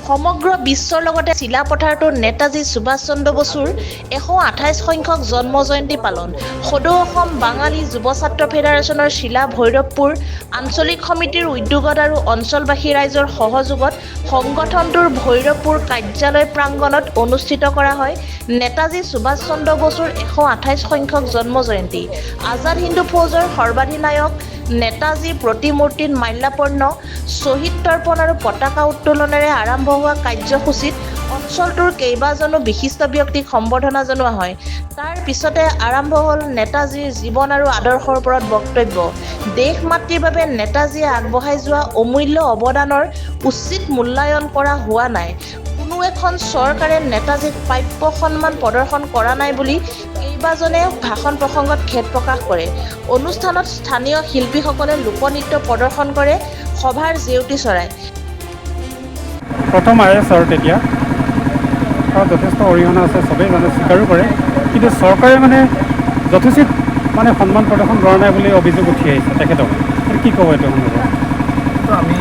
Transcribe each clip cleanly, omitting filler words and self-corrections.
সমগ্ৰ বিশ্বৰ লগতে চিলাপথাৰতো নেতাজী সুভাষ চন্দ্ৰ বসুৰ 128 সংখ্যক জন্ম জয়ন্তী পালন। সদৌ অসম বাঙালী যুৱ ছাত্ৰ ফেডাৰেশ্যনৰ চিলা ভৈৰৱপুৰ আঞ্চলিক সমিতিৰ উদ্যোগত আৰু অঞ্চলবাসী ৰাইজৰ সহযোগত সংগঠনটোৰ ভৈৰৱপুৰ কাৰ্যালয় প্ৰাংগণত অনুষ্ঠিত কৰা হয় নেতাজী সুভাষ চন্দ্ৰ বসুৰ 128 সংখ্যক জন্ম জয়ন্তী। আজাদ হিন্দু ফৌজৰ সৰ্বাধিনায়ক নেতাজী প্ৰতিমূৰ্তিত মাল্যাৰ্পণ, শ্বহীদ তৰ্পণ আৰু পতাকা উত্তোলনেৰে আৰম্ভ হোৱা কাৰ্যসূচীত অঞ্চলটোৰ কেইবাজনো বিশিষ্ট ব্যক্তিক সম্বৰ্ধনা জনোৱা হয়। তাৰ পিছতে আৰম্ভ হ'ল নেতাজীৰ জীৱন আৰু আদৰ্শৰ ওপৰত বক্তব্য। দেশ মাতৃৰ বাবে নেতাজীয়ে আগবঢ়াই যোৱা অমূল্য অৱদানৰ উচিত মূল্যায়ন কৰা হোৱা নাই। কোনো এখন চৰকাৰে নেতাজীক প্ৰাপ্য সন্মান প্ৰদৰ্শন কৰা নাই বুলি কেইবাজনে ভাষণ প্ৰসংগত খেদ প্ৰকাশ কৰে। অনুষ্ঠানত স্থানীয় শিল্পীসকলে লোকনৃত্য প্ৰদৰ্শন কৰে। সভাৰ জেউতি চৰাই প্ৰথম IAS আৰু তেতিয়া যথেষ্ট অৰিহণা আছে, চবেই মানে স্বীকাৰো কৰে, কিন্তু চৰকাৰে মানে যথোচিত সন্মান প্ৰদৰ্শন কৰা নাই বুলি অভিযোগ উঠি আহিছে তেখেতক। কি ক'ব এইটো সন্দৰ্ভত? তো আমি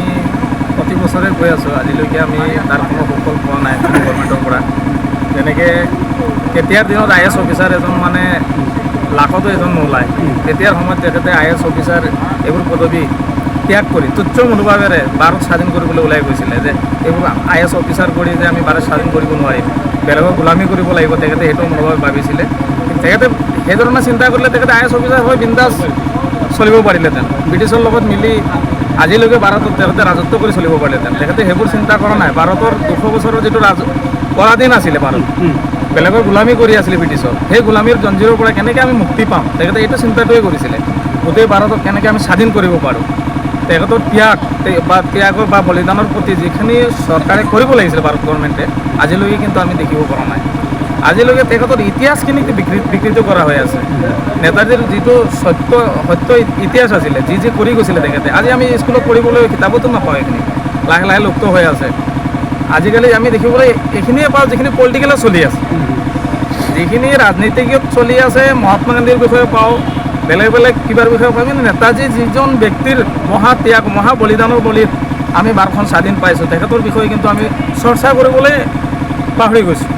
প্ৰতি বছৰে গৈ আছোঁ, আজিলৈকে আমি তাৰ কোনো সুফল পোৱা নাই গভৰ্ণমেণ্টৰ পৰা। যেনেকৈ তেতিয়াৰ দিনত IAS অফিচাৰ এজন লাখতো এজন নোলায়। তেতিয়াৰ সময়ত তেখেতে IAS অফিচাৰ এইবোৰ পদবী ত্যাগ কৰি তুচ্ছ মনোভাৱেৰে ভাৰত স্বাধীন কৰিবলৈ ওলাই গৈছিলে, যে এইবোৰ IAS অফিচাৰ কৰি যে আমি ভাৰত স্বাধীন কৰিব নোৱাৰিম, বেলেগক গোলামী কৰিব লাগিব, তেখেতে সেইটো মনোভাৱ ভাবিছিলে। তেখেতে সেইধৰণে চিন্তা কৰিলে তেখেতে IAS অফিচাৰ হৈ বিন্দাছ চলিব পাৰিলেহেঁতেন, ব্ৰিটিছৰ লগত মিলি আজিলৈকে ভাৰতত তেখেতে ৰাজত্ব কৰি চলিব পাৰিলেহেঁতেন। তেখেতে সেইবোৰ চিন্তা কৰা নাই। ভাৰতৰ 200 বছৰৰ যিটো পৰাধীন আছিলে ভাৰত, বেলেগৰ গোলামী কৰি আছিলে ব্ৰিটিছৰ, সেই গোলামীৰ জঞ্জিৰৰ পৰা কেনেকৈ আমি মুক্তি পাম, তেখেতে এইটো চিন্তাটোৱে কৰিছিলে। গোটেই ভাৰতক কেনেকৈ আমি স্বাধীন কৰিব পাৰোঁ। তেখেতৰ ত্যাগৰ বা বলিদানৰ প্ৰতি যিখিনি চৰকাৰে কৰিব লাগিছিলে ভাৰত গভৰ্ণমেণ্টে, আজিলৈকে কিন্তু আমি দেখিব পৰা নাই। আজিলৈকে তেখেতৰ ইতিহাসখিনি বিকৃত কৰা হৈ আছে। নেতাজীৰ যিটো সত্য ইতিহাস আছিলে, যি কৰি গৈছিলে তেখেতে, আজি আমি স্কুলত পঢ়িবলৈ কিতাপতো নাপাওঁ। এইখিনি লাহে লাহে লুপ্ত হৈ আছে। আজিকালি আমি দেখিবলৈ এইখিনিয়ে পাওঁ যিখিনি পলিটিকেলত চলি আছে, যিখিনি ৰাজনীতিকত চলি আছে। মহাত্মা গান্ধীৰ বিষয়ে পাওঁ, বেলেগ বেলেগ কিবাৰ বিষয়ে পাওঁ, কিন্তু নেতাজী যিজন ব্যক্তিৰ মহাত্যাগ মহাবলিদানৰ বলিত আমি ভাৰতখন স্বাধীন পাইছোঁ, তেখেতৰ বিষয়ে কিন্তু আমি চৰ্চা কৰিবলৈ পাহৰি গৈছোঁ।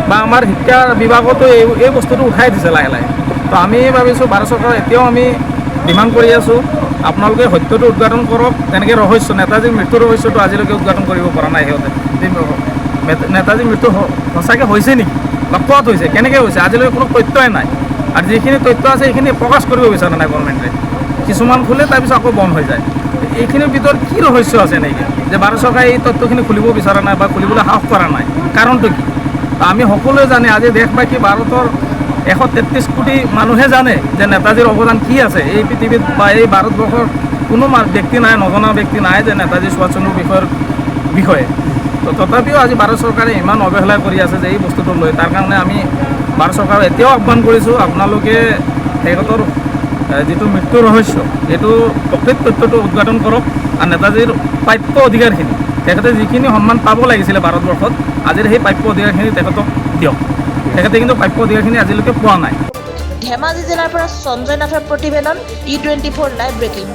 বা আমাৰ শিক্ষা বিভাগতো এই বস্তুটো উঠাই দিছে লাহে লাহে। তো আমি ভাবিছোঁ ভাৰত চৰকাৰ এতিয়াও আমি ডিমাণ্ড কৰি আছোঁ, আপোনালোকে সত্যটো উদঘাটন কৰক। তেনেকৈ নেতাজীৰ মৃত্যুৰ ৰহস্যটো আজিলৈকে উদঘাটন কৰিব পৰা নাই সিহঁতে। নেতাজীৰ মৃত্যু সঁচাকৈ হৈছে নেকি বা ক'ত হৈছে, কেনেকৈ হৈছে, আজিলৈকে কোনো তথ্যই নাই। আৰু যিখিনি তথ্য আছে সেইখিনি প্ৰকাশ কৰিব বিচৰা নাই গভৰ্ণমেণ্টে। কিছুমান খোলে তাৰপিছত আকৌ বন্ধ হৈ যায়। এইখিনিৰ ভিতৰত কি ৰহস্য আছে নেকি যে ভাৰত চৰকাৰে এই তথ্যখিনি খুলিব বিচৰা নাই বা খুলিবলৈ সাহস কৰা নাই? কাৰণটো কি? আমি সকলোৱে জানে, আজি দেশবাসী ভাৰতৰ 133 কোটি মানুহে জানে যে নেতাজীৰ অৱদান কি আছে এই পৃথিৱীত বা এই ভাৰতবৰ্ষৰ কোনো ব্যক্তি নাই, নজনা ব্যক্তি নাই যে নেতাজী সুভাষ চন্দ্ৰৰ বিষয়ে। তো তথাপিও আজি ভাৰত চৰকাৰে ইমান অৱহেলা কৰি আছে যে এই বস্তুটো লৈ। তাৰ কাৰণে আমি ভাৰত চৰকাৰক এতিয়াও আহ্বান কৰিছোঁ, আপোনালোকে তেখেতৰ যিটো মৃত্যুৰ ৰহস্য এইটো প্ৰকৃত তথ্যটো উদঘাটন কৰক। আৰু নেতাজীৰ প্ৰাপ্য অধিকাৰখিনি, তেখেতে যিখিনি সন্মান পাব লাগিছিলে ভাৰতবৰ্ষত, আজিৰ সেই প্ৰাপ্য অধিকাৰখিনি তেখেতক দিয়ক। তেখেতে কিন্তু প্ৰাপ্য অধিকাৰখিনি আজিলৈকে পোৱা নাই। ধেমাজি জিলাৰ পৰা সঞ্জয় নাথৰ প্ৰতিবেদন, E24 লাইভ ব্ৰেকিং।